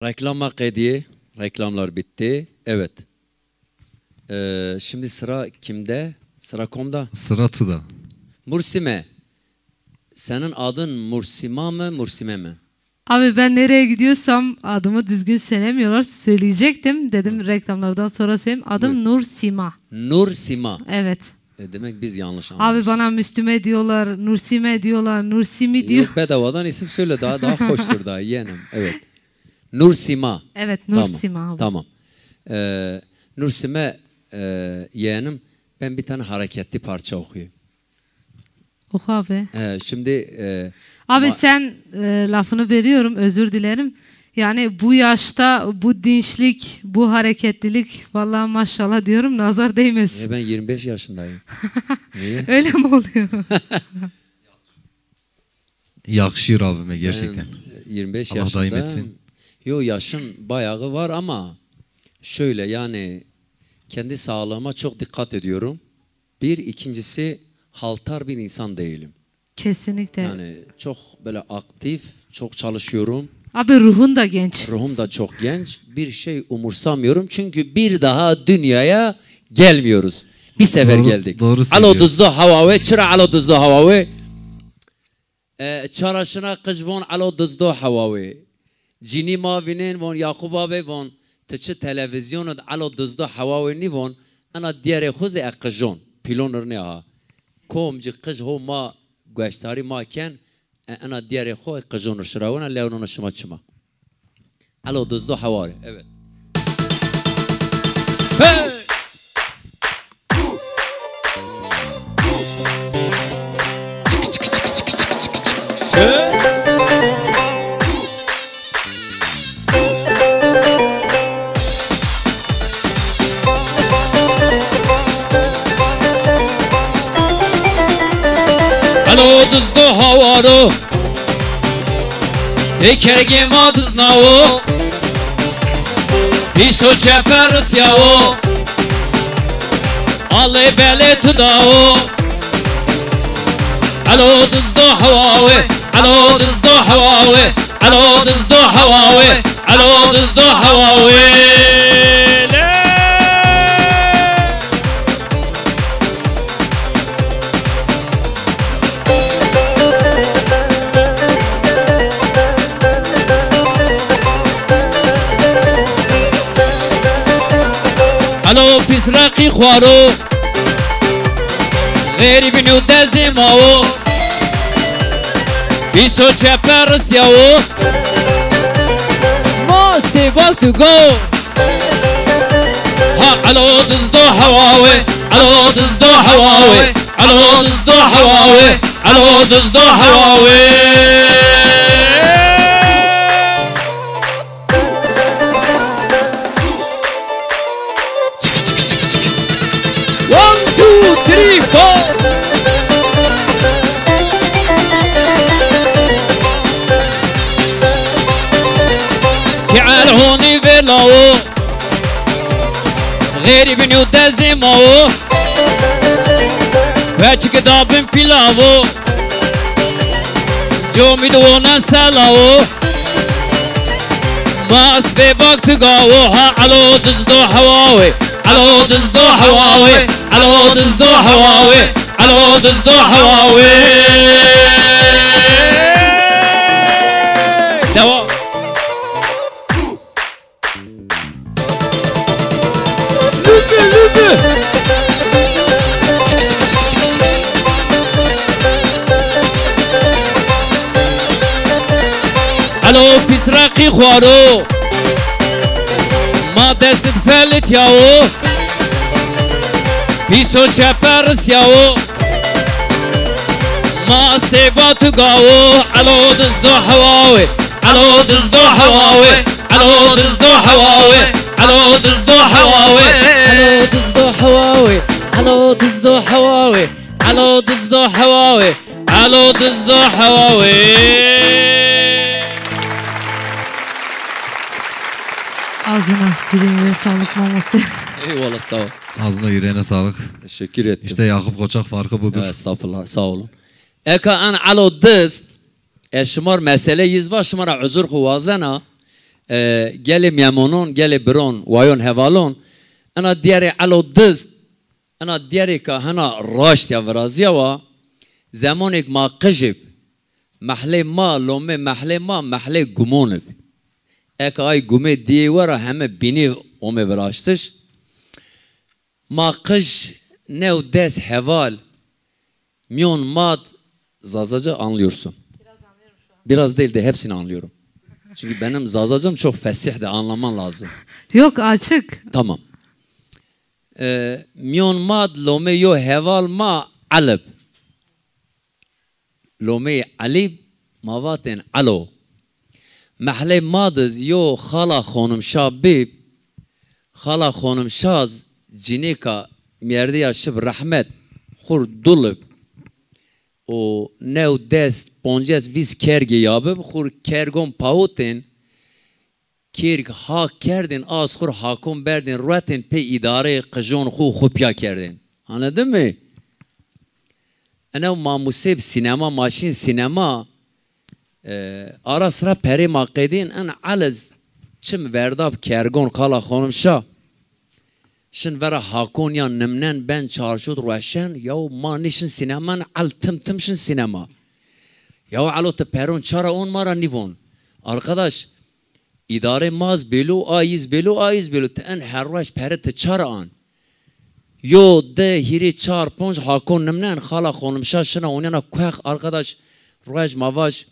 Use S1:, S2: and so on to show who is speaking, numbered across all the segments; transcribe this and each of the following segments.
S1: Reklama kediye. Reklamlar bitti. Evet. Şimdi sıra kimde? Sıra komda.
S2: Sıra Tu'da.
S1: Mursime. Senin adın Mursima mı, Mursime mi?
S3: Abi ben nereye gidiyorsam adımı düzgün söylemiyorlar. Söyleyecektim. Dedim reklamlardan sonra söyleyeyim. Adım Nur Sima.
S1: Nur Sima.
S3: Evet.
S1: Demek biz yanlış anlamışız.
S3: Abi bana Müslüme diyorlar, Nursime diyorlar, Nursimi diyor.
S1: Yok, bedavadan isim söyle, daha hoştur daha yeğenim. Evet. Nur Sima.
S3: Evet, Nur Sima abi.
S1: Tamam. Nur Sima yeğenim, ben bir tane hareketli parça okuyayım.
S3: Oku abi.
S1: Şimdi
S3: abi sen lafını veriyorum, özür dilerim. Yani bu yaşta bu dinçlik, bu hareketlilik vallahi maşallah diyorum, nazar değmesin.
S1: Ben 25 yaşındayım. Niye?
S3: Öyle mi oluyor?
S2: Yakışıyor abime gerçekten.
S1: 25
S2: Allah
S1: yaşında.
S2: daim etsin.
S1: Yo, yaşın bayağı var ama şöyle, yani kendi sağlığıma çok dikkat ediyorum. İkincisi haltar bir insan değilim.
S3: Kesinlikle.
S1: Yani çok böyle aktif, çok çalışıyorum.
S3: Abi ruhun da genç.
S1: Ruhum da çok genç. Bir şey umursamıyorum çünkü bir daha dünyaya gelmiyoruz. Bir sefer geldik.
S2: Doğru
S1: Alo dızlı havave, çıra alo dızlı havave. Çaraşına kıcvon alo dızlı havave. Cini mavinin von Yakub abi von tıçı televizyonu alo dızlı havave ni von ana diğer xuze ekıjon pilonur ne ha. Komcı kıç ho ma gösteri ma ken ana diğer xo ekıjonur şıravana leonona şıma çıma. Alo dızlı havave. Evet. Hey! Alo dızdı havaro Tekerge madız navo Piso çeper yavo Ale bele tudao Alo dızdı havave Alo dızdı havave Alo dızdı havave Alo dızdı havave Alo pisraqi khwaro Gherib nu dezimao Piso çeper yavo Masti bak to go Ha alo dızdı havave Alo dızdı havave Alo dızdı havave Alo dızdı havave 1, 2, 3, 4 تعال هوني فيلاو غيري بنيو دازيماو فاتش قدابن بيلاو جو ميدونا سالاو ما اسبي باك تقاو ها علو دزدو حواوي علو دزدو حواوي علو دزدو حواوي علو دزدو حواوي دوا لبه الو فسراقي خوارو ما دست فلت ياو Piso çepers yavu Ma stebatu gavu Alo dızdı havavi Alo dızdı havavi Alo dızdı havavi Alo dızdı havavi Alo dızdı havavi Alo dızdı havavi Alo dızdı havavi Alo dızdı havavi
S3: Ağzına dilimine sağlık maması.
S1: Eyvallah, sağ ol.
S2: Ağzına yüreğine sağlık.
S1: Teşekkür ettim.
S2: İşte Yakup Koçak farkı budur.
S1: Estağfurullah, sağ olun. Eka an alo dist. Şımar mesele yizva şımara uzur huvazana. gele memonon gele bron wayon hevalon ana diğeri alo dız ana diğeri ka hana raşt ya vrazia wa zamanek ma qajib mahle ma lome mahle ma mahle gumonib ek ay gume diye var hem bini ome veraştış ma qaj ne des heval miyon mad zazaca anlıyorsun. Biraz değil de hepsini anlıyorum. Çünkü benim zazacım çok fesih de anlaman lazım.
S3: Yok açık.
S1: Tamam. Miyon mad lome yo heval ma alib. Lome alib mavaten alo. Mahle madız yo khala khonum şabib. Khala khonum şaz cinika miyerde yaşıp rahmet khur dulub. O new dest ponjes vis kerge yabib khur kergon pautin kirk hak kerdin az khur hakum berdin ruatin pe idare qjon khu khupya kerdin. Anladın mı? Ana mamuseb sinema maşin sinema ara sıra peri makedin an alaz çim verdab kergon kala khonum şa şin vera hakon ya nemnen ben çarşud roşen ya manişin sineman al tımtımşin sinema ya alo te peron çara on mara nivon arkadaş idare maz belu aiz belu te en her roş pere te çara an yo de hiri çar ponj hakon nemnen khala khonum şa şina onana kuak arkadaş roş mavaj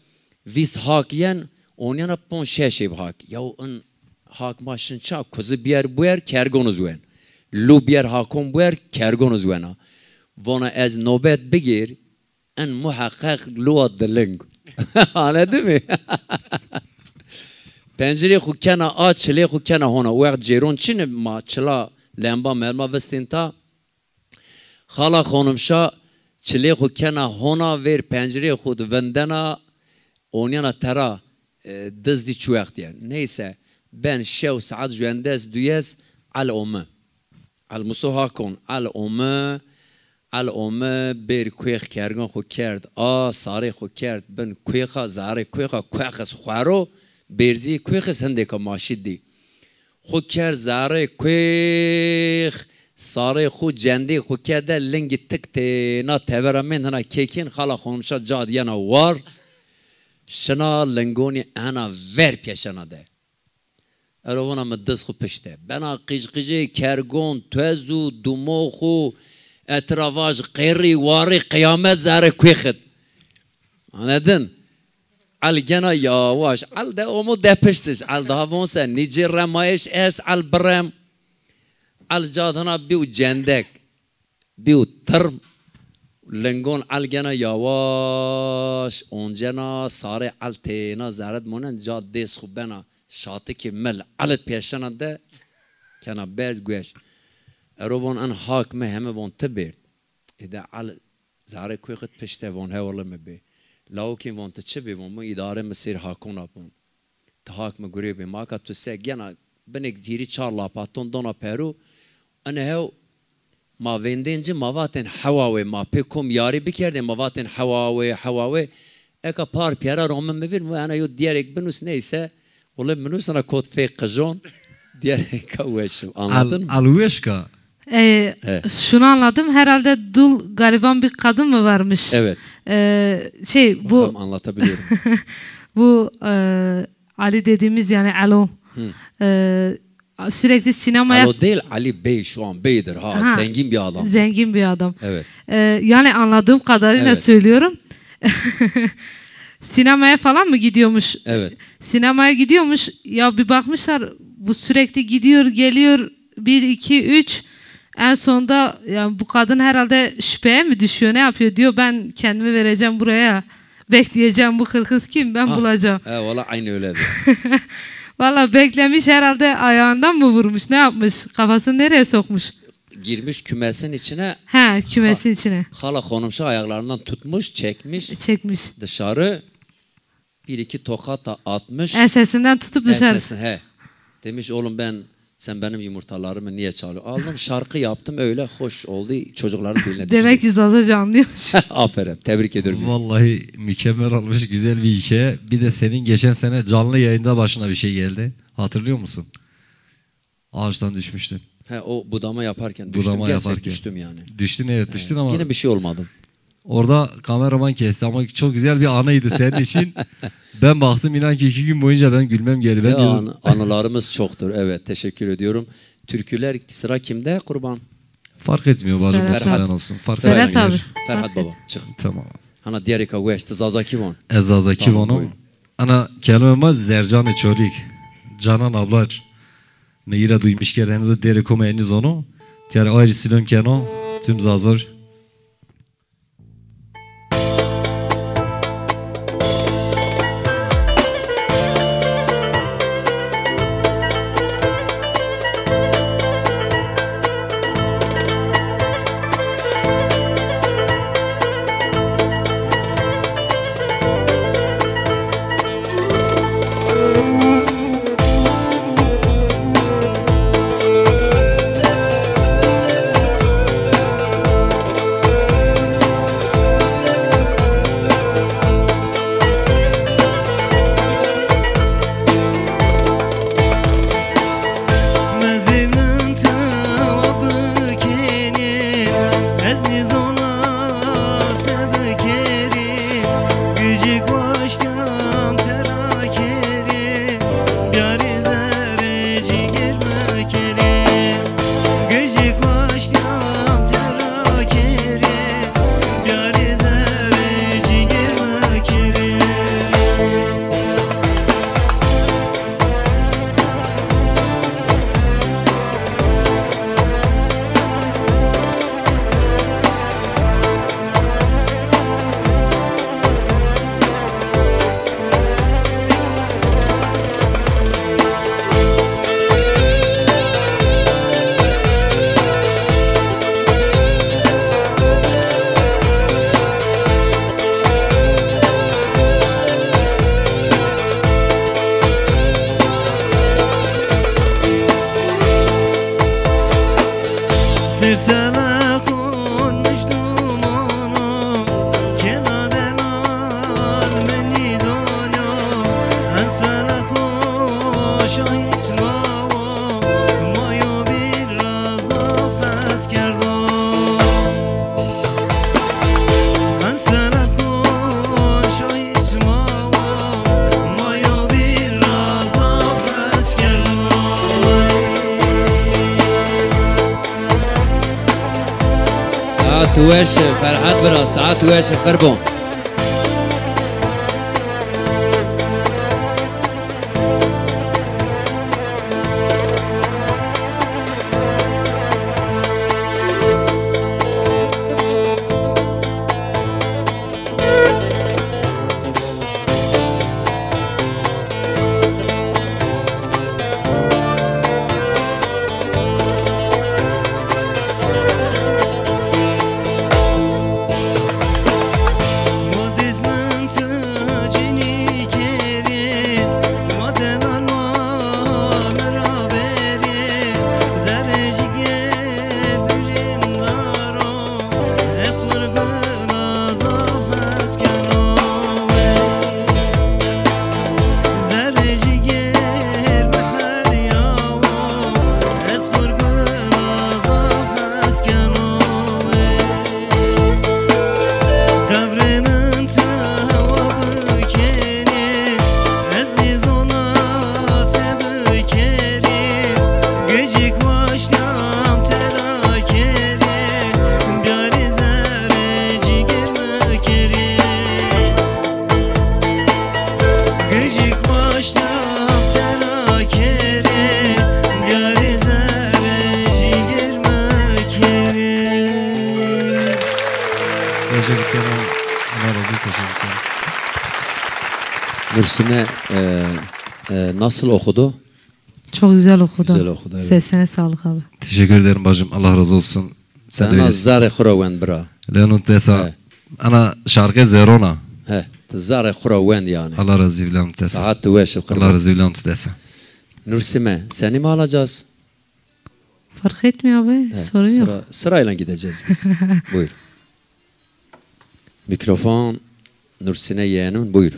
S1: vis hakiyen onana pon şeşev hak ya on hak maşin ça kuzu bier buer kergonuz wen لوبير هاكم بير كارغونز وانا وانا از نوبت بگیر ان محقق لوات دلنگ anladın mı? Pencere xu kena a çile xu kena hona وقت جيرون چine ma çla lamba merma vestinta xala xonum şa çile xu kena hona ver pencere xu vendena onyana tera dızdi çuyak diye. Neyse ben şev saat jüendes düyez al omu المسو هاكون الأمة بير كويخ كارغان خو كارد صاري خو كارد بن كويخا زاري كويخا كويخس خوارو بيرزي كويخس هنديكا ماشيد دي خو كارد زاري كويخ صاري خو جندي خو كارد لنجي تكتنا تبرا من هنا كيكين خالا خونمشا جاد يانا وار شنا لنگوني انا ver پیشنا ده ارونا مدز خو پشته بنا قیجقیجه کرگون توزو دومو خو اتراواج قیری واری قیامت زاره کویخد anladın al gena yavaş al da omu depişsiz al daha vonsa nice remayiş es al brem al cadana biu cendek biu tırm lengon al gena yavaş oncena sare al tena zaret monen caddes khu bena şatı ki mel alet peşana de kana bez güeş erovon an hak me heme von tebir ida al zare kuyqet peşte von heverle me be lakin von te çebi von mu idare mesir hakon apon te hak me gurebe maka tu se gena benek ziri charla paton dona peru ana hev ma vendinci mavaten havawe ma pekom yari bikerde mavaten havawe eka par piara romen me vir mu ana yo diyerek benus neyse Ola menü sana kod fake kajon diğer kavuşum anladın mı?
S2: Alweşka.
S3: Şunu anladım herhalde dul gariban bir kadın mı varmış?
S1: Evet.
S3: Bu
S1: bakalım anlatabiliyorum.
S3: Bu Ali dediğimiz yani Alo. Sürekli sinemaya...
S1: Alo değil Ali Bey şu an Bey'dir ha zengin bir adam.
S3: Zengin bir adam.
S1: Evet.
S3: Yani anladığım kadarıyla söylüyorum. Sinemaya falan mı gidiyormuş?
S1: Evet.
S3: Sinemaya gidiyormuş. Ya bir bakmışlar bu sürekli gidiyor geliyor 1, 2, 3 en sonunda yani bu kadın herhalde şüpheye mi düşüyor ne yapıyor diyor ben kendimi vereceğim buraya bekleyeceğim bu hırkız kim ben bulacağım.
S1: Valla aynı öyledir.
S3: Valla beklemiş herhalde ayağından mı vurmuş ne yapmış kafasını nereye sokmuş?
S1: Girmiş kümesin içine.
S3: Kümesin içine.
S1: Hala konumşu ayaklarından tutmuş çekmiş dışarı 1-2 tokat atmış.
S3: Ensesinden tutup dışarı.
S1: Demiş oğlum ben Sen benim yumurtalarımı niye çalıyorsun? Aldım şarkı yaptım öyle hoş oldu. Çocukların diline
S3: Demek ki Zaza canlıymış.
S1: Aferin. Tebrik ediyorum.
S2: Vallahi mükemmel olmuş, güzel bir hikaye. Bir de senin geçen sene canlı yayında başına bir şey geldi. Hatırlıyor musun? Ağaçtan düşmüştün.
S1: He, o budama yaparken düştüm.
S2: Budama
S1: Gerçek
S2: yaparken.
S1: düştüm yani.
S2: Düştün, evet düştün ama
S1: Yine bir şey olmadı.
S2: orada kameraman kesti ama çok güzel bir anıydı senin için. Ben baktım, inan ki 2 gün boyunca ben gülmem geldi. Ben diyordum,
S1: Anılarımız çoktur. Evet, teşekkür ediyorum. Türküler sıra kimde kurban?
S2: fark etmiyor bacım,
S3: Ferhat
S2: falan
S3: abi.
S2: olsun. Fark
S3: Ferhat
S2: etmiyor.
S3: abi.
S1: Ferhat baba çık.
S2: Tamam.
S1: Hana diğer kavgaş Zaza Kivon.
S2: Ezaza
S1: Tamam,
S2: Kivon'um.
S1: buyurun.
S2: Ana kelimeme Zercan-ı Çorik. Canan ablar. Meyire duymuş gelenizi deri komeniz onu. Diğer ayrı silom keno. Tüm zazor.
S1: ساعت وش فرحات برا ساعت وش قربون Nursime nasıl okudu?
S3: Çok güzel okudu.
S1: Güzel okudu, evet.
S3: Sesine sağlık abi.
S2: Teşekkür ederim bacım. Allah razı olsun.
S1: Sen zare khurawen bra.
S2: Leonut desa.
S1: Evet.
S2: Ana şarkı Zerona.
S1: He, zare khurawen yani.
S2: Allah razı olsun desa.
S1: Saat veş
S2: Allah razı olsun desa.
S1: Nursime seni mi alacağız?
S3: Fark etmiyor abi.
S1: Evet,
S3: Sorun yok.
S1: Sırayla gideceğiz biz. Buyur. Mikrofon Nursine yeğenim, buyur.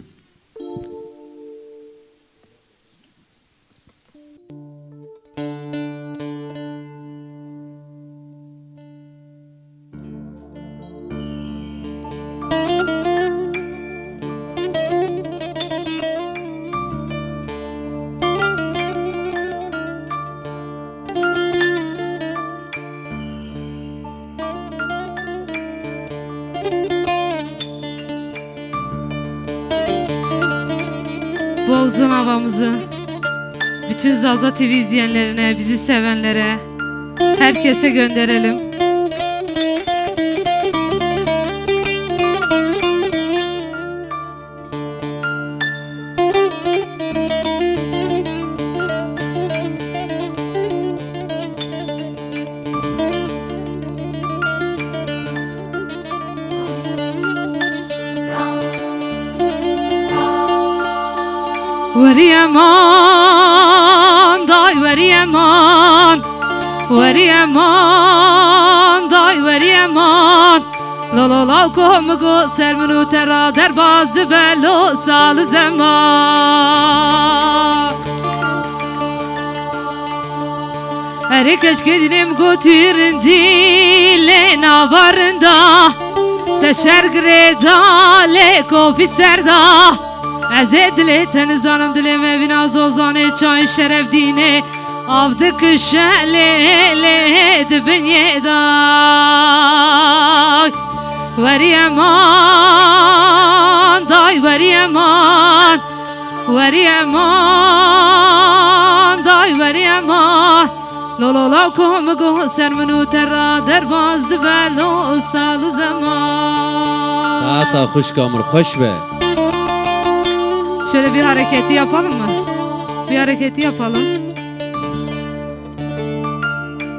S3: Bu uzun havamızı bütün Zaza TV izleyenlerine, bizi sevenlere, herkese gönderelim. Veri aman, day veri aman, veri aman, day veri aman. La la la komugo sermunu tera derbazı bello sal zaman. Her keşkedinim götürün dile navarında, teşer greda le kofi serda. Ez dile tenizanım dilime vinaz ozane çay şeref dine avdı kışele dibin yedak. Veri aman, day veri aman, veri aman, day veri aman. Lo la komugo sermunu terra derbazdı bello salu zaman.
S1: Saata hoş kamur, hoş be.
S3: Şöyle bir hareketi yapalım mı? Bir hareketi yapalım.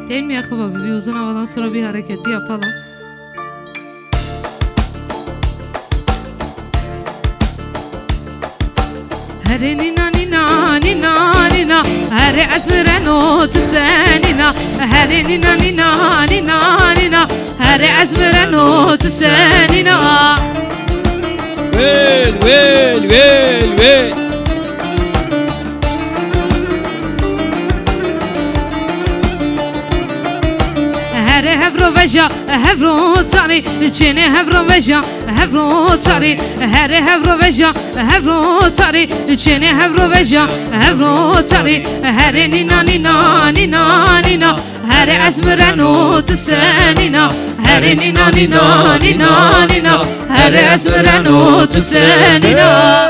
S3: Değil mi Yakup abi? Bir uzun havadan sonra bir hareketi yapalım. Hare nina nina nina nina, hare azmire not senina. Hare nina nina nina nina, hare azmire not senina.
S1: Vel vel vel vel.
S3: Hare hevro veja hevro tari, çene hevro veja hevro tari. Hare hevro veja hevro tari, çene hevro veja hevro tari. Hare nina nina nina nina, hare azmire not senina. Hare nina nina nina nina, hare azmire not senina.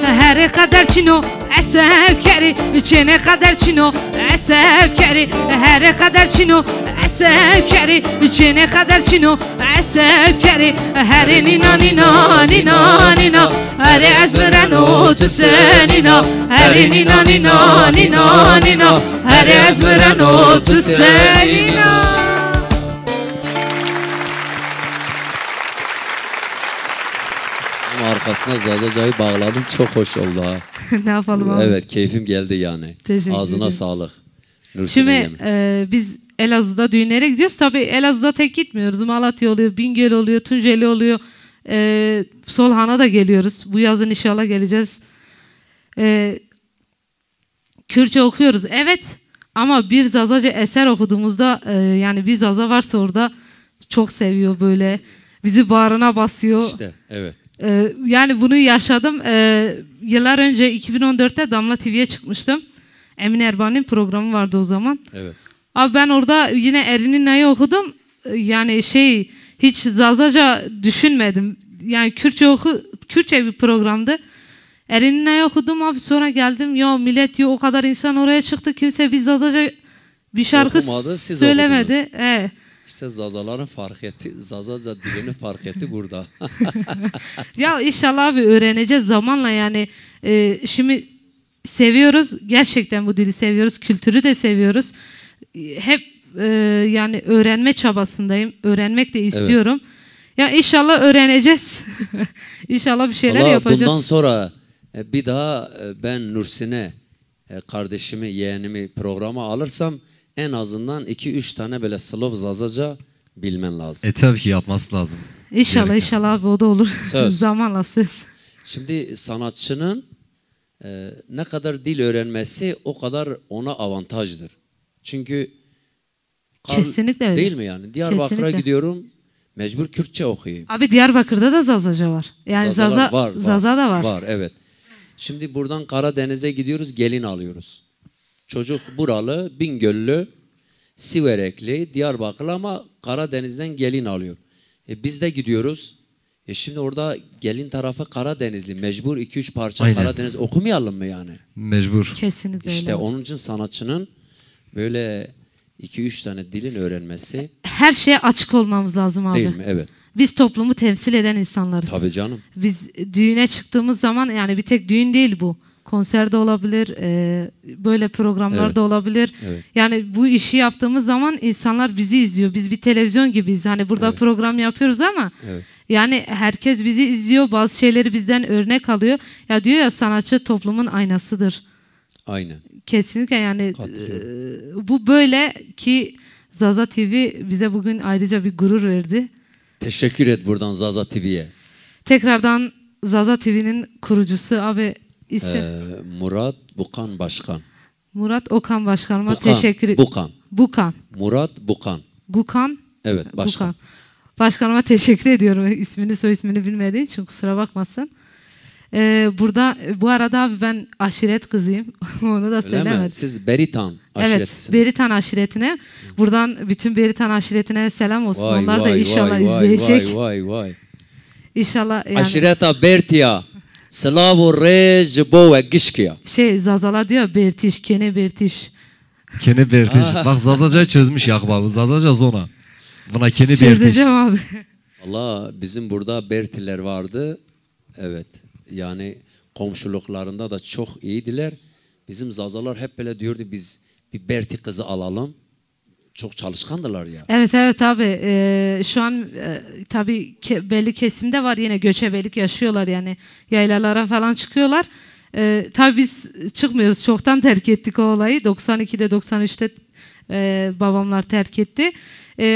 S3: Her kadar çino esef keri, çene kadar çino esef keri. Her kadar çino esef keri, çene kadar çino esef keri. Her nina nina nina nina, her ezmire not senina. Her nina nina nina nina, her ezmire not senina.
S1: Arkasına Zazaca'yı bağladın, çok hoş oldu ha.
S3: Ne yapalım abi?
S1: Evet, keyfim geldi yani.
S3: Teşekkür
S1: Ağzına
S3: ederim.
S1: sağlık.
S3: Şimdi biz Elazığ'da düğünlere gidiyoruz. Tabii Elazığ'da tek gitmiyoruz. Malatya oluyor, Bingöl oluyor, Tunceli oluyor. Solhan'a da geliyoruz. Bu yazın inşallah geleceğiz. Kürtçe okuyoruz. Evet, ama bir Zazaca eser okuduğumuzda yani bir Zaza varsa orada çok seviyor böyle. Bizi bağrına basıyor.
S1: İşte evet.
S3: Yani bunu yaşadım. Yıllar önce 2014'te Damla TV'ye çıkmıştım. Emin Erban'ın programı vardı o zaman.
S1: Evet.
S3: Abi ben orada yine Erin'in okudum. Yani hiç Zazaca düşünmedim. Yani Kürtçe bir programdı. Erin'in okudum abi, sonra geldim. Ya millet diyor, o kadar insan oraya çıktı. Kimse bir Zazaca bir şarkı
S1: Okumadı, siz
S3: söylemedi.
S1: İşte Zazaların fark etti. Zazaca dilini fark etti burada.
S3: Ya inşallah abi öğreneceğiz zamanla yani. Şimdi seviyoruz. Gerçekten bu dili seviyoruz. Kültürü de seviyoruz. hep yani öğrenme çabasındayım. Öğrenmek de istiyorum. Ya inşallah öğreneceğiz. İnşallah bir şeyler
S1: Vallahi
S3: yapacağız.
S1: bundan sonra bir daha ben Nursin'e kardeşimi, yeğenimi programa alırsam en azından 2-3 tane böyle slov Zazaca bilmen lazım.
S2: Tabii ki yapması lazım.
S3: İnşallah
S2: Gereken.
S3: inşallah abi o da olur.
S1: Söz.
S3: Zamanla söz.
S1: Şimdi sanatçının ne kadar dil öğrenmesi o kadar ona avantajdır. Çünkü
S3: Kesinlikle öyle.
S1: değil mi yani? Diyarbakır'a
S3: Kesinlikle.
S1: gidiyorum, mecbur Kürtçe okuyayım.
S3: Abi Diyarbakır'da da Zazaca var. Yani
S1: Zazalar var,
S3: Zaza da var.
S1: Var, evet. Şimdi buradan Karadeniz'e gidiyoruz, gelin alıyoruz. Çocuk buralı, Bingöllü, Siverekli, Diyarbakırlı ama Karadeniz'den gelin alıyor. Biz de gidiyoruz. Şimdi orada gelin tarafı Karadenizli. Mecbur 2-3 parça
S2: Aynen.
S1: Karadeniz okumayalım mı yani?
S2: Mecbur.
S3: Kesinlikle
S1: İşte
S3: öyle.
S1: onun için sanatçının böyle 2-3 tane dilin öğrenmesi
S3: Her şeye açık olmamız lazım abi.
S1: değil mi? Evet.
S3: Biz toplumu temsil eden insanlarız.
S1: Tabii canım.
S3: Biz düğüne çıktığımız zaman yani bir tek düğün değil bu. Konserde olabilir, böyle programlarda
S1: Evet.
S3: olabilir.
S1: Evet.
S3: Yani bu işi yaptığımız zaman insanlar bizi izliyor. Biz bir televizyon gibiyiz. Hani burada
S1: Evet.
S3: program yapıyoruz ama
S1: Evet.
S3: yani herkes bizi izliyor. Bazı şeyleri bizden örnek alıyor. Ya diyor ya sanatçı toplumun aynasıdır.
S1: Aynen.
S3: Kesinlikle yani
S1: Katılıyorum.
S3: bu böyle ki Zaza TV bize bugün ayrıca bir gurur verdi.
S1: Teşekkür et buradan Zaza TV'ye.
S3: Tekrardan Zaza TV'nin kurucusu abi isim
S1: Murat Bukan Başkan.
S3: Murat Okan Başkanıma
S1: Bukan,
S3: teşekkür ederim.
S1: Bukan.
S3: Bukan.
S1: Murat Bukan.
S3: Gukan.
S1: Evet, başkan.
S3: Bukan. Başkanıma teşekkür ediyorum. İsmini soy ismini bilmediği için kusura bakmasın. Burada bu arada abi ben aşiret kızıyım. Onu da
S1: Öyle mi?
S3: söylemedim.
S1: Siz Beritan
S3: Evet,
S1: aşiretisiniz.
S3: Beritan aşiretine. Buradan bütün Beritan aşiretine selam olsun.
S1: Vay,
S3: Onlar da
S1: vay,
S3: inşallah
S1: vay, vay,
S3: izleyecek.
S1: Vay vay.
S3: İnşallah yani
S1: Aşireta Bertia. Slavo Rej Bove Gişkiya.
S3: Zazalar diyor Bertiş, kene Bertiş.
S2: Kene Bertiş. Bak Zazaca'yı çözmüş Yakup abi. Zazaca zona. Buna Kene Bertiş.
S3: Çözeceğim abi.
S1: Allah bizim burada Bertiler vardı. Evet. Yani komşuluklarında da çok iyiydiler. Bizim Zazalar hep böyle diyordu biz bir Berti kızı alalım. Çok çalışkandılar ya.
S3: Evet evet abi. Şu an tabii belli kesimde var yine göçebelik yaşıyorlar yani yaylalara falan çıkıyorlar. Tabii biz çıkmıyoruz. Çoktan terk ettik o olayı. 92'de 93'te babamlar terk etti.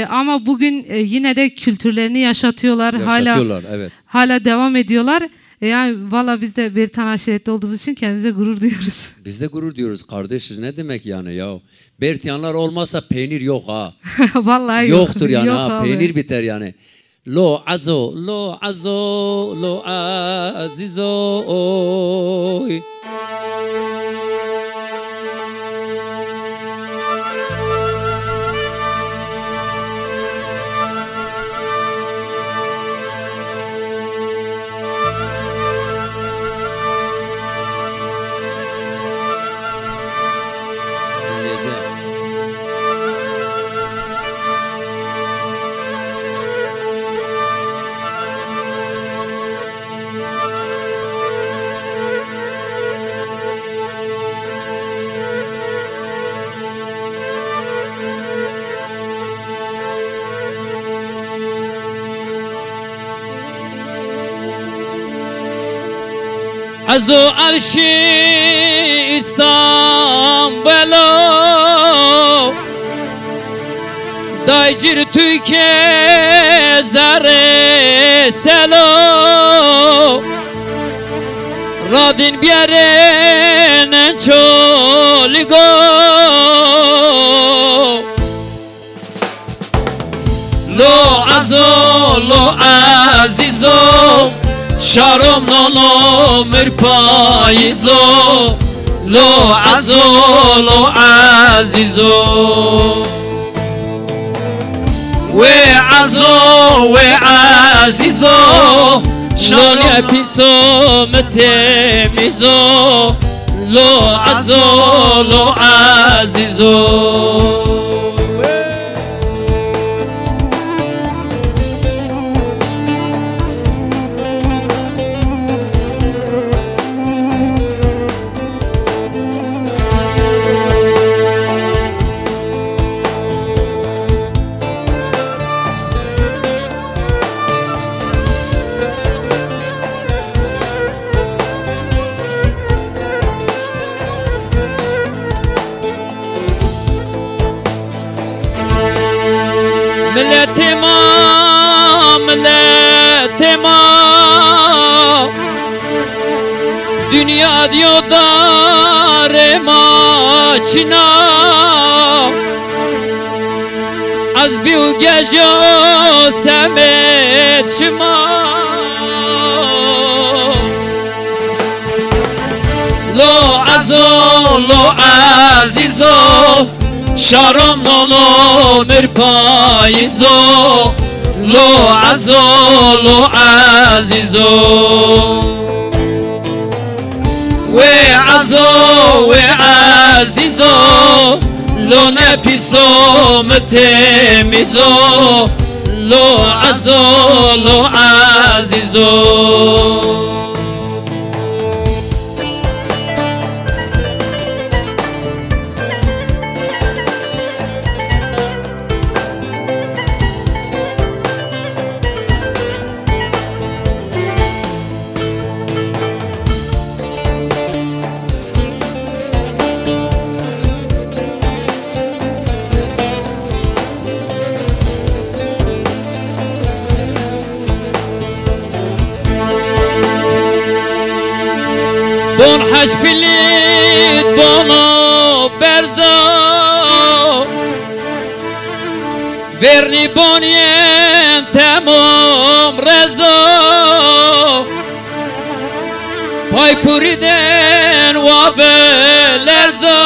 S3: Ama bugün yine de kültürlerini yaşatıyorlar.
S1: Yaşatıyorlar, evet.
S3: Hala devam ediyorlar. Yani valla biz de Beritan aşirette olduğumuz için kendimize gurur duyuyoruz.
S1: Biz de gurur diyoruz kardeşiz. Ne demek yani ya? Bertiyanlar olmasa peynir yok ha.
S3: Vallahi yok.
S1: Yoktur yani
S3: Yok
S1: ha.
S3: abi.
S1: Peynir biter yani. Lo azo, lo azo, lo azizo. Oy. Dinleyeceğim. Azo arşi İstanbul'u Daycir Türkiye zare selo Radin biyeren çoligo Lo azo lo azizo Şarom nono mirpayizo Lo azo lo azizo Ve azo ve azizo Şarom piso metemizo Lo azo lo azizo Milletima, milletima, dünya diyor darema çina, az bir gece semet şima. Lo azo, lo azizo, şaram nolo mirpayizo. Lo azo, lo azizo. Ve azo, ve azizo, lo nepiso metemizo. Lo azo, lo azizo. Bon haşfilit bono berzo, verni bonien temom rezo. Pay puriden wabelerzo.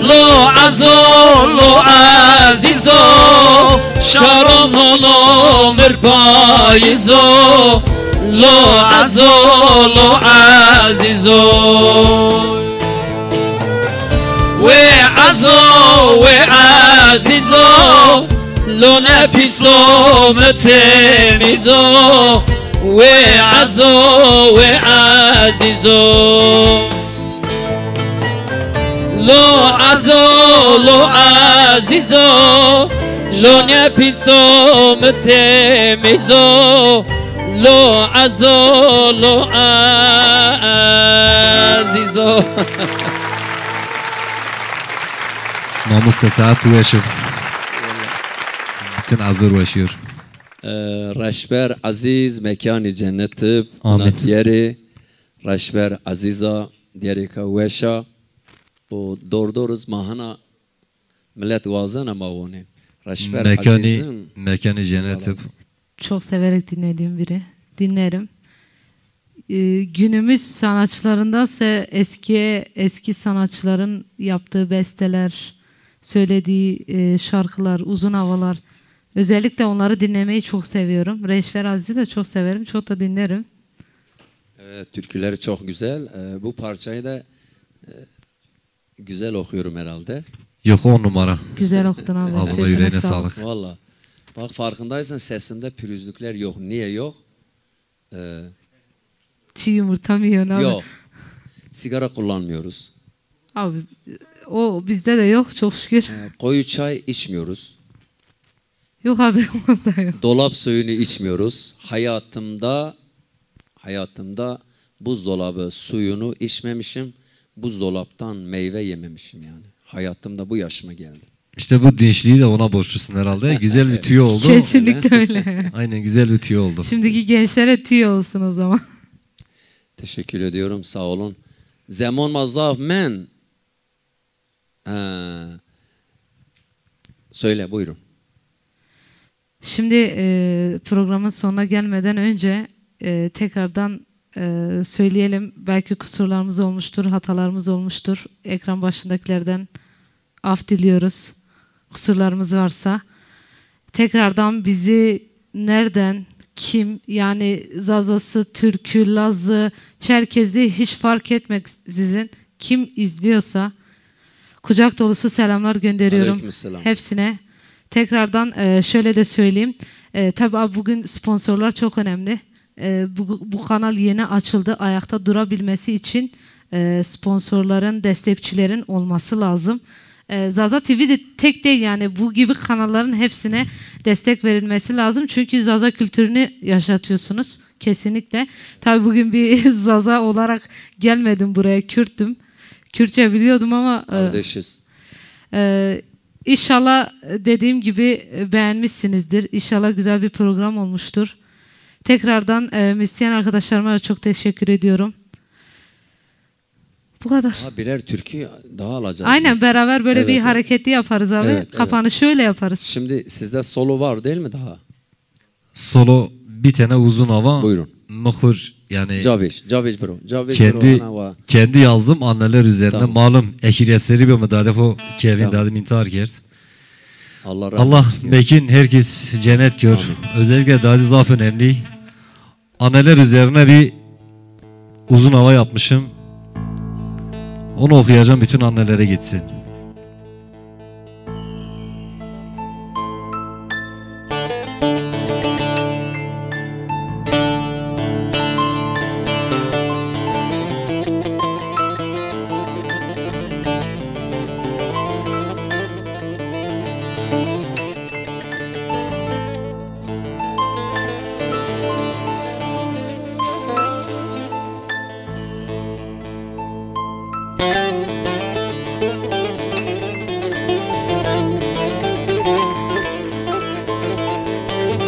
S1: Lo azo, lo azizo, şaram nolo mirpayizo. Lo azo, lo azizo. Ve azo, ve azizo, lo nepiso metemizo. Ve azo, ve azizo. Lo azo, lo azizo, lo nepiso metemizo. Lo azo, lo azizo.
S2: Namus tesaat ulaşır. Bütün hazır ulaşıyor.
S1: Raşber aziz mekanı cenneti.
S2: Amin.
S1: Diğeri Raşber aziza diğeri kaveşa. O doğru mahana millet vazana mavoni. Raşber azizin.
S2: Mekanı cenneti.
S3: Çok severek dinlediğim biri. Dinlerim. Günümüz sanatçılarındansa eski sanatçıların yaptığı besteler, söylediği şarkılar, uzun havalar. Özellikle onları dinlemeyi çok seviyorum. Reşver Aziz'i de çok severim. Çok da dinlerim.
S1: Evet, türküleri çok güzel. Bu parçayı da güzel okuyorum herhalde.
S2: Yok 10 numara.
S3: Güzel okudun abi.
S2: Ağzına yüreğine sağlık.
S1: Valla. Bak farkındaysan sesimde pürüzlükler yok. Niye yok?
S3: Çiğ yumurta mı yiyorsun abi?
S1: Yok. Sigara kullanmıyoruz.
S3: Abi o bizde de yok çok şükür.
S1: Koyu çay içmiyoruz.
S3: Yok abi onda yok.
S1: Dolap suyunu içmiyoruz. Hayatımda buzdolabı suyunu içmemişim. Buzdolaptan meyve yememişim yani. Hayatımda bu yaşıma geldim.
S2: İşte bu dinçliği de ona borçlusun herhalde. Güzel bir tüyo oldu.
S3: Kesinlikle öyle.
S2: Aynen güzel bir tüyo oldu.
S3: Şimdiki gençlere tüyo olsun o zaman.
S1: Teşekkür ediyorum, sağ olun. Zaman mazaf men. Söyle, buyurun.
S3: Şimdi programın sonuna gelmeden önce tekrardan söyleyelim. Belki kusurlarımız olmuştur, hatalarımız olmuştur. Ekran başındakilerden af diliyoruz. Kusurlarımız varsa. Tekrardan bizi nereden, kim, yani Zazası, Türkü, Lazı, Çerkezi hiç fark etmeksizin kim izliyorsa kucak dolusu selamlar gönderiyorum
S1: Aleykümselam.
S3: hepsine. Tekrardan şöyle de söyleyeyim. Tabii bugün sponsorlar çok önemli. Bu kanal yeni açıldı. Ayakta durabilmesi için sponsorların, destekçilerin olması lazım. Zaza TV de tek değil, yani bu gibi kanalların hepsine destek verilmesi lazım. Çünkü Zaza kültürünü yaşatıyorsunuz kesinlikle. Tabii bugün bir Zaza olarak gelmedim buraya, Kürttüm. Kürtçe biliyordum ama
S1: Kardeşiz.
S3: İnşallah dediğim gibi beğenmişsinizdir. İnşallah güzel bir program olmuştur. Tekrardan müzisyen arkadaşlarıma çok teşekkür ediyorum. Bu kadar.
S1: Ha, birer türkü daha alacağız.
S3: Aynen
S1: biz.
S3: beraber böyle
S1: Evet,
S3: bir
S1: evet.
S3: hareketli yaparız abi.
S1: Evet,
S3: Kapanışı öyle yaparız.
S1: Şimdi sizde solo var değil mi daha?
S2: Solo bir tane uzun hava.
S1: Buyurun.
S2: Mıhır yani
S1: Caviş bro. Caviş
S2: kendi
S1: bro. Ana va.
S2: kendi yazdım anneler üzerine.
S1: Tamam.
S2: Malum eşiriyetleri bir müdahale o Kevin
S1: Tamam.
S2: dadim intihar kert.
S1: Allah rahmet
S2: Allah
S1: eylesin.
S2: mekin herkes cennet gör. Özellikle Dadi Zaf önemli. Anneler üzerine bir uzun hava yapmışım. Onu okuyacağım, bütün annelere gitsin.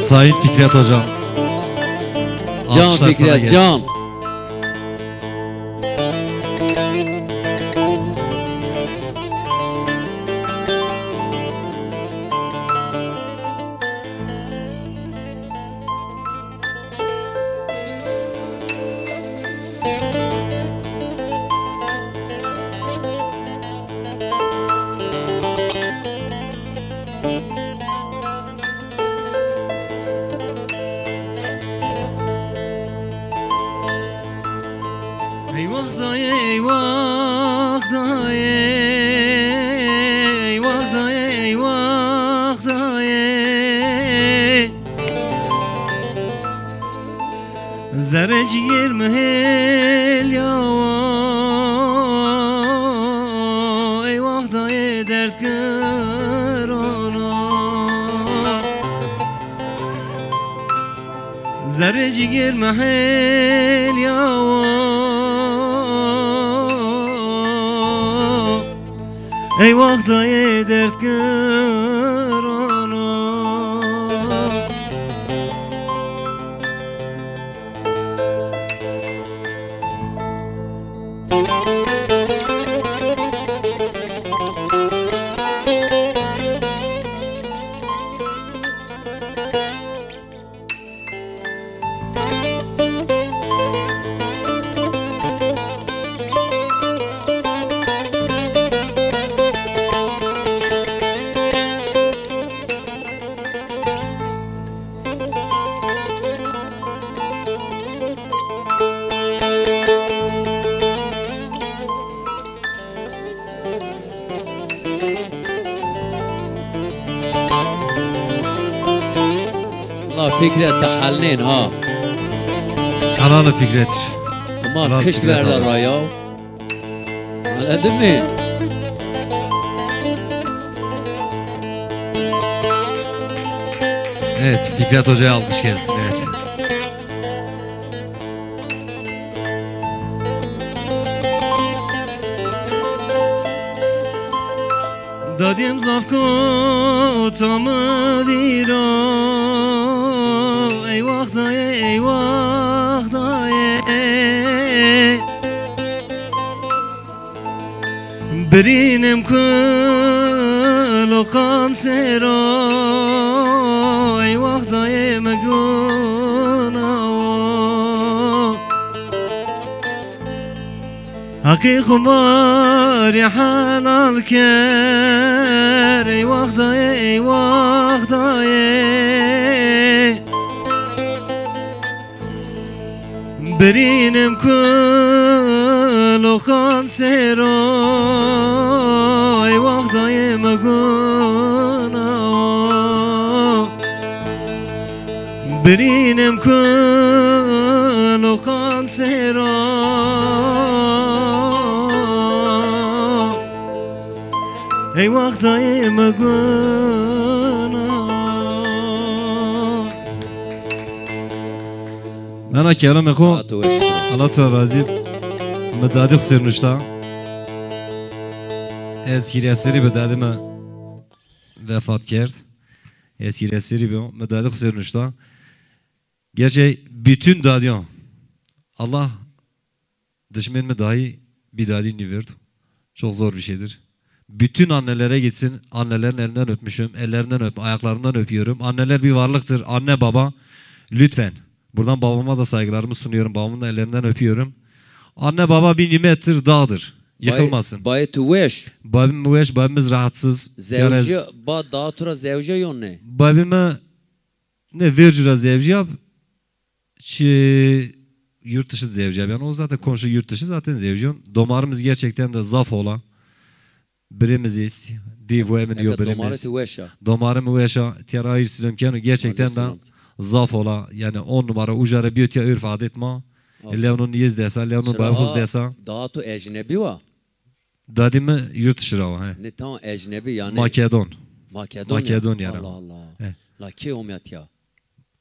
S2: Sayın Fikret Hocam.
S1: Can
S2: Alkışlar sana
S1: Fikret,
S2: gelsin.
S1: can.
S2: Eyvah da eyvah da eyvah da eyvah da Zerreci yerme hel ya eyvah da dert kır ona Zerreci yerme hel ya eyvah da dert kır ona
S1: Allah Fikret تحلنين ها.
S2: Kanalı Fikret.
S1: Ama
S2: Kral
S1: kış
S2: Fikret
S1: verdiler
S2: abi.
S1: ha ya. Anladın mı?
S2: Evet, Fikret Hoca'ya alkış gelsin. Evet. Dadim zavko tamı viro eyvah da eyvah da برینم کل و قانسرا ای وقتای مگونا حقی خمار حلال کر ای وقتای برینم کل و خانسرا ای وقتای مگونا برینم کل و خانسرا ای وقتای مگونا من اکرم خو
S1: ساعت و شکر.
S2: Allah ta razı. Medadi xsirnuşta. از هیرسری به دادم وفات کرد. از هیرسری به مداد خسر نشتا. Gerçi bütün dadyan Allah düşmanımı dahi bir dadini verdi. Çok zor bir şeydir. Bütün annelere gitsin. Annelerin elinden öpmüşüm. Ellerinden ayaklarından öpüyorum. Anneler bir varlıktır. Anne baba lütfen. Buradan babama da saygılarımı sunuyorum. Babamın da ellerinden öpüyorum. Anne baba bir nimettir, dağdır. Yıkılmasın.
S1: Bay tuveş.
S2: Babimiz rahatsız.
S1: Zevci ba daha tura zevci yon ne?
S2: Babime ne vercira zevci yap. Yurt dışı zevci yap. Yani o zaten komşu yurt dışı zaten zevci yon. Domarımız gerçekten de zaf olan. Birimiziz. Divu emin yo birimiz.
S1: Domarı tuveşa.
S2: Domarım uyaşa. Tiyara ayır silemkenu gerçekten de zaf ola. Yani 10 numara ucara biyotiya örf adet ma. Leonun yiz desa, Leonun bayhuz desa.
S1: Daha tu ecnebi va.
S2: Dadimi yurt dışı rava.
S1: Ne tam ecnebi yani.
S2: Makedon.
S1: Makedonya.
S2: Allah
S1: Allah. La ki omyat ya.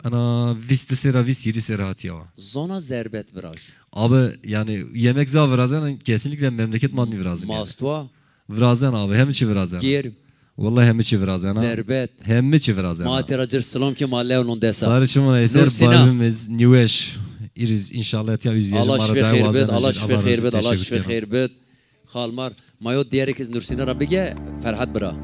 S2: Ana visti sera visiri sera hatiya.
S1: Zona zerbet viraj.
S2: Abi yani yemek za virazen kesinlikle memleket madni virazen.
S1: Mastva.
S2: Virazen abi hem içi virazen.
S1: Giyerim.
S2: Vallahi hem içi virazen.
S1: Zerbet.
S2: Hem içi virazen.
S1: Materacır selam ki malle onun desa.
S2: Sarı çımına eser babimiz Niveş. İriz inşallah etiya yüzyacım.
S1: Allah şife khairbet. Allah şife khairbet. Allah şife khairbet. Khalmar. Mayo diğer kez Nursina Rabbige Ferhat Bra.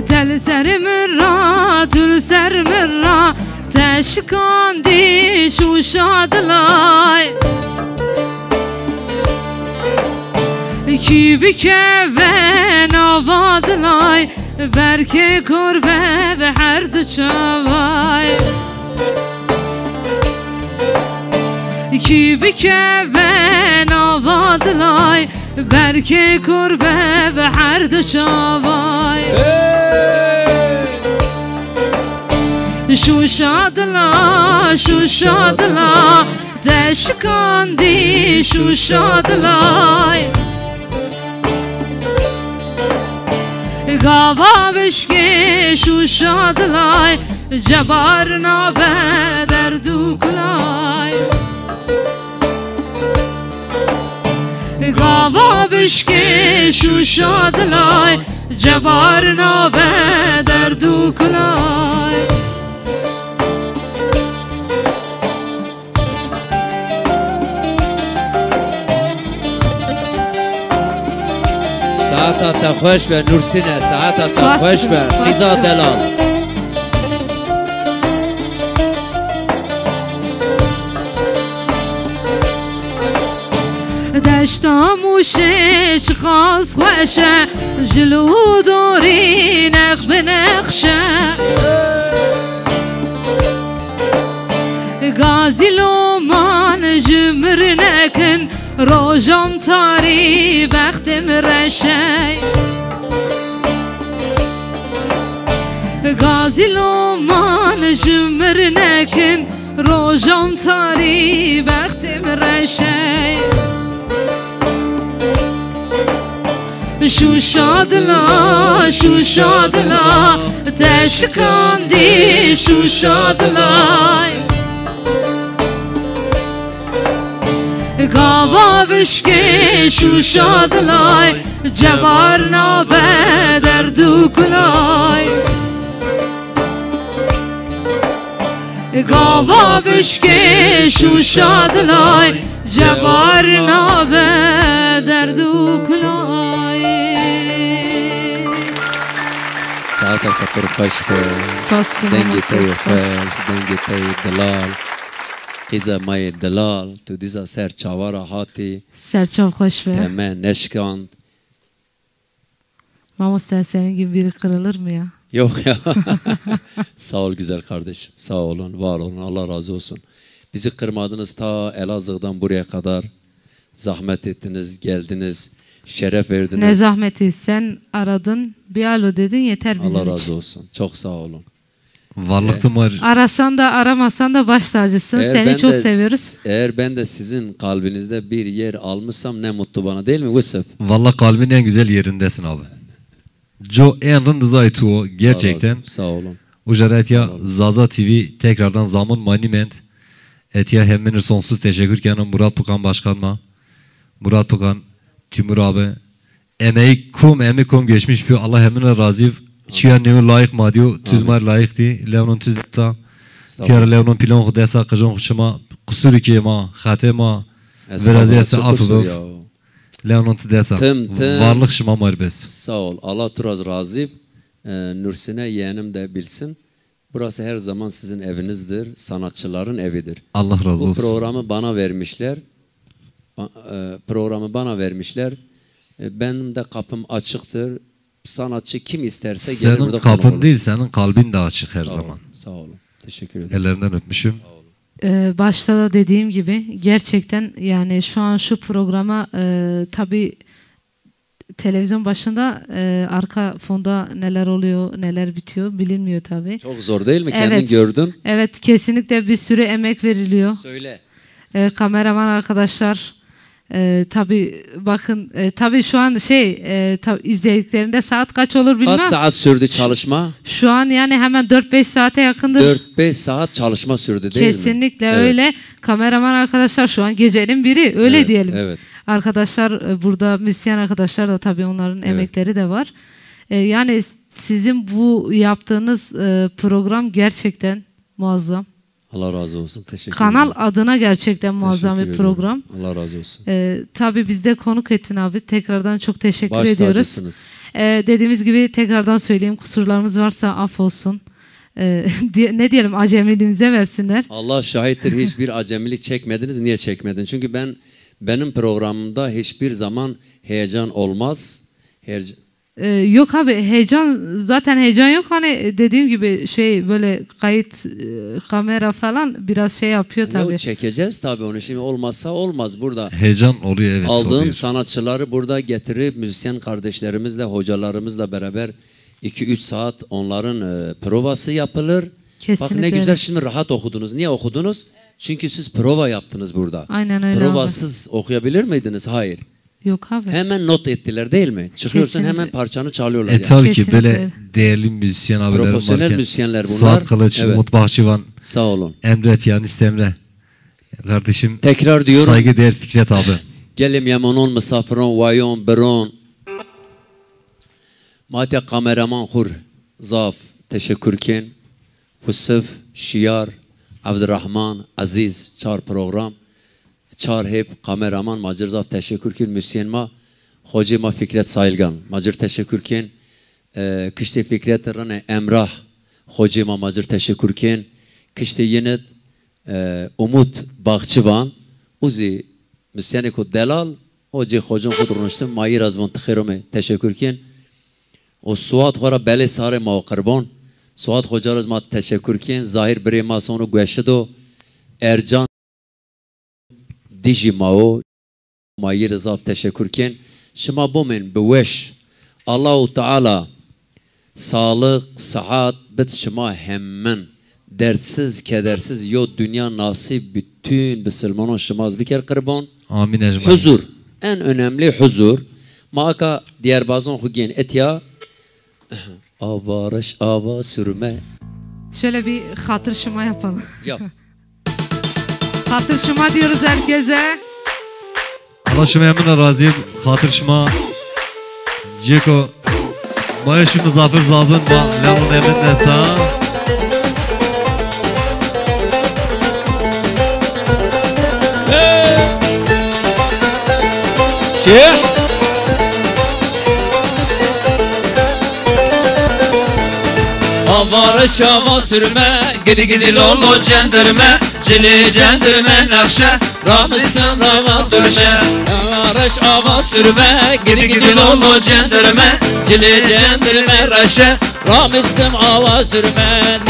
S3: Tel sermirra, tül sermirra, teşkandi şu şadlay. Ki bikeven avadlay, berke korbe ve her du çavay. Ki bikeven avadlay, berke korbe ve her du çavay. Şu şadla, deşkandi şu şadla. Gava bişke şu şadla, cebar nabe derdu kulay. Gava bişke şu şadla, cebar nabe derdu kulay.
S1: ساعتها تخوش به نورسینه ساعتها تخوش به قیزا دلال
S3: دشتا موشه چخاز خوشه جلو دوری نخ به نخشه گازی لومان جمر نکن روجم تاری بختم رشه گازی لومان جمر نکن روجم تاری بختم رشه شو شادلا تشکاندی شو شادلا گاوا بشکه شو شادلای جوار نابه دردو کلای گاوا بشکه شو شادلای جوار نابه دردو کلای
S1: ساعتها کتر خوش به دنگی تای خوش دنگی تای دلال قیزا مای دلال تو دیزا سر چاوارا هاتی
S3: سرچاو خوش به
S1: تمام نشکاند
S3: ما مستحسنین gibi biri kırılır mı ya?
S1: Yok ya. Sağ ol güzel kardeşim. Sağ olun, var olun. Allah razı olsun. Bizi kırmadınız ta Elazığ'dan buraya kadar. Zahmet ettiniz, geldiniz. Şeref verdiniz.
S3: Ne zahmeti, sen aradın, bir alo dedin, yeter bizim
S1: Allah
S3: için.
S1: razı olsun. Çok sağ olun.
S2: Varlıktım var.
S3: Arasan da aramasan da baş tacısın.
S1: Eğer
S3: Seni
S1: ben
S3: çok
S1: de-
S3: seviyoruz.
S1: Eğer ben de sizin kalbinizde bir yer almışsam ne mutlu bana, değil mi Vusef?
S2: Vallahi kalbin en güzel yerindesin abi. Jo en rındızay tuo gerçekten.
S1: Allah razı olsun. Sağ olun.
S2: Ujar etya Zaza TV tekrardan zaman monument. Etya hemmenir sonsuz teşekkür canım Murat Pukan başkanıma. Murat Pukan, Timur abi. Emeği kum geçmiş bir Allah hemmenir razı. Çiyan nemi layık ma diyor. Tüzmar layık di. Leonon tüzlükta. Tiyar Leonon pilon kudesa kıjon kuşuma. Kusur iki ma. Khate ma. Veraziyası
S1: Çok kusur
S2: afıbıf.
S1: ya.
S2: Leonon tüdesa.
S1: Tım.
S2: Varlık şıma marbes.
S1: Sağ ol. Allah turaz razı. Nursine yeğenim de bilsin. Burası her zaman sizin evinizdir. Sanatçıların evidir.
S2: Allah razı
S1: Bu
S2: olsun.
S1: programı bana vermişler. Programı bana vermişler. Benim de kapım açıktır. Sanatçı kim isterse gelir
S2: Senin
S1: burada konuk
S2: kapın
S1: olur.
S2: değil, senin kalbin de açık her
S1: Sağ
S2: zaman.
S1: olun. Sağ olun. Teşekkür ederim.
S2: Ellerinden öpmüşüm.
S3: Başta da dediğim gibi gerçekten yani şu an şu programa tabii televizyon başında arka fonda neler oluyor, neler bitiyor bilinmiyor tabii.
S1: Çok zor değil mi? Kendin
S3: Evet.
S1: gördün.
S3: Evet, kesinlikle bir sürü emek veriliyor.
S1: Söyle.
S3: Kameraman arkadaşlar tabii bakın tabii şu an izlediklerinde saat kaç olur bilmem.
S1: Kaç saat sürdü çalışma?
S3: Şu an yani hemen 4-5 saate yakındır.
S1: 4-5 saat çalışma sürdü değil mi?
S3: Kesinlikle
S1: Evet.
S3: öyle. Kameraman arkadaşlar şu an gecenin biri öyle
S1: Evet,
S3: diyelim.
S1: evet.
S3: Arkadaşlar burada müzisyen arkadaşlar da tabii onların emekleri de var. Yani sizin bu yaptığınız program gerçekten muazzam.
S1: Allah razı olsun. Teşekkür
S3: Kanal
S1: ederim.
S3: adına gerçekten muazzam
S1: Teşekkür
S3: bir
S1: ederim.
S3: program.
S1: Allah razı olsun.
S3: Tabii bizde konuk ettin abi. Tekrardan çok teşekkür
S1: Baş
S3: ediyoruz.
S1: tacısınız.
S3: Dediğimiz gibi tekrardan söyleyeyim, kusurlarımız varsa affolsun. Ne diyelim, acemiliğimize versinler.
S1: Allah şahittir, hiçbir acemilik çekmediniz. Niye çekmedin? Çünkü benim programımda hiçbir zaman heyecan olmaz.
S3: Yok abi, zaten heyecan yok, hani dediğim gibi böyle kayıt kamera falan biraz şey yapıyor tabii.
S1: Yok, çekeceğiz tabii onu, şimdi olmazsa olmaz burada.
S2: Heyecan oluyor, evet.
S1: Aldığım
S2: oluyor.
S1: sanatçıları burada getirip müzisyen kardeşlerimizle, hocalarımızla beraber 2-3 saat onların provası yapılır.
S3: Kesinlikle
S1: Bakın ne güzel,
S3: öyle.
S1: şimdi rahat okudunuz. Niye okudunuz? Çünkü siz prova yaptınız burada.
S3: Aynen öyle
S1: Provasız okuyabilir miydiniz? Hayır.
S3: Yok abi.
S1: Hemen not ettiler değil mi? Çıkıyorsun
S3: Kesinlikle.
S1: hemen parçanı çalıyorlar. yani.
S2: Tabii ki
S3: Kesinlikle
S2: böyle
S3: öyle.
S2: değerli müzisyen abilerim
S1: Profesyonel
S2: varken.
S1: müzisyenler bunlar.
S2: Suat Kılıç,
S1: Evet.
S2: Umut Bahçıvan,
S1: Sağ olun.
S2: Emre, piyanist Emre. Kardeşim,
S1: Tekrar diyorum.
S2: saygıdeğer Fikret abi.
S1: Gelim yemonon misafiron vayon beron. Mate kameraman hur zaf teşekkürken. Husuf, Şiyar, Abdurrahman, Aziz, çar program. Çar hep kameraman, macir zaf teşekkürken. Müsyen ma, hoca ma Fikret Sayılgan. Macir teşekkürken. Kışte Fikret rane Emrah. Hoca ma macir teşekkürken. Kışte yine Umut Bahçıvan. Uzi müsyeni ku delal. Hoca hocam ku durmuştum. Mayir azvan tıkhirume teşekkürken. O Suat khora bele sare ma qurban. Suat hocarız ma teşekkürken. Zahir bire ma sonu güeşedo. Ercan Diji mao. Mayir zaf teşekkürken. Şema bomen beweş. Allahu Teala sağlık, sıhhat bit şema hemen. Dertsiz, kedersiz yo dünya nasip bütün Müslümanın şemaz bir kere kurban.
S2: Amin ecmaîn.
S1: Huzur. En önemli huzur. Maka diğer bazan hugen etya avarış ava sürme.
S3: Şöyle bir hatır şıma yapalım.
S1: Yap.
S3: Hatır şıma diyoruz herkese.
S2: Allah'ım emrine razıyım. Hatırşıma. Ceko. Maya şu muzafir zazın ma. Lemun emrinden sağ.
S1: Şeyh.
S4: Avarış hava sürme, gidi gidi lolo cendirme, cili cendirme nakşe, ramısın rava durşe. Avarış hava sürme, gidi gidi lolo cendirme, cili cendirme raşe,
S1: Ramistım avazırmen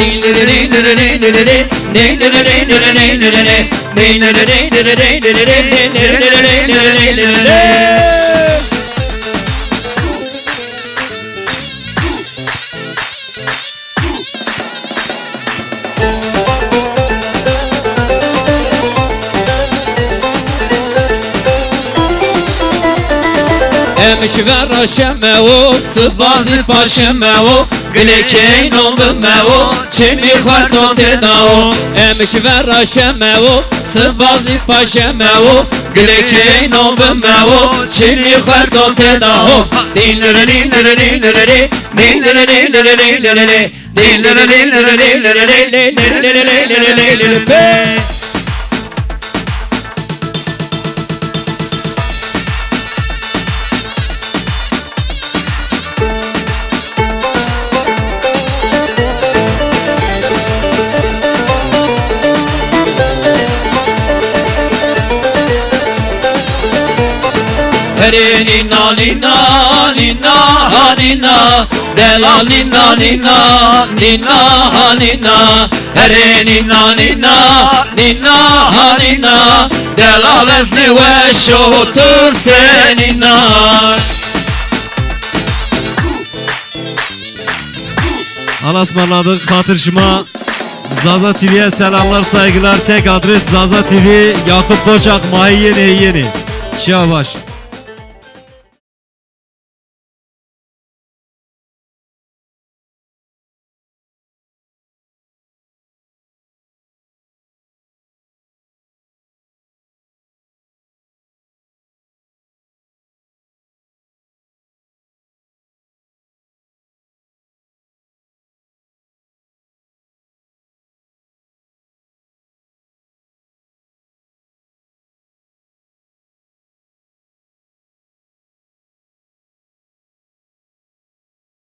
S1: Emişver aşemevo, sıbazı paşemevo Glekeyn olmevo, çemi kvarton tedao Emişver aşemevo, sıbazı paşemevo Glekeyn olmevo, çemi kvarton tedao Dinlere dinlere dinlere dinlere dinlere dinlere dinlere dinlere dinlere Hare nina nina nina ha nina Dela nina nina nina ha nina Hare nina nina nina ha nina Dela lezni ve şotur senina
S2: Alasmanladık Hatırşıma. Zaza TV'ye selamlar saygılar. Tek adres Zaza TV. Yakup Koçak Mahi Yeni Şabaş.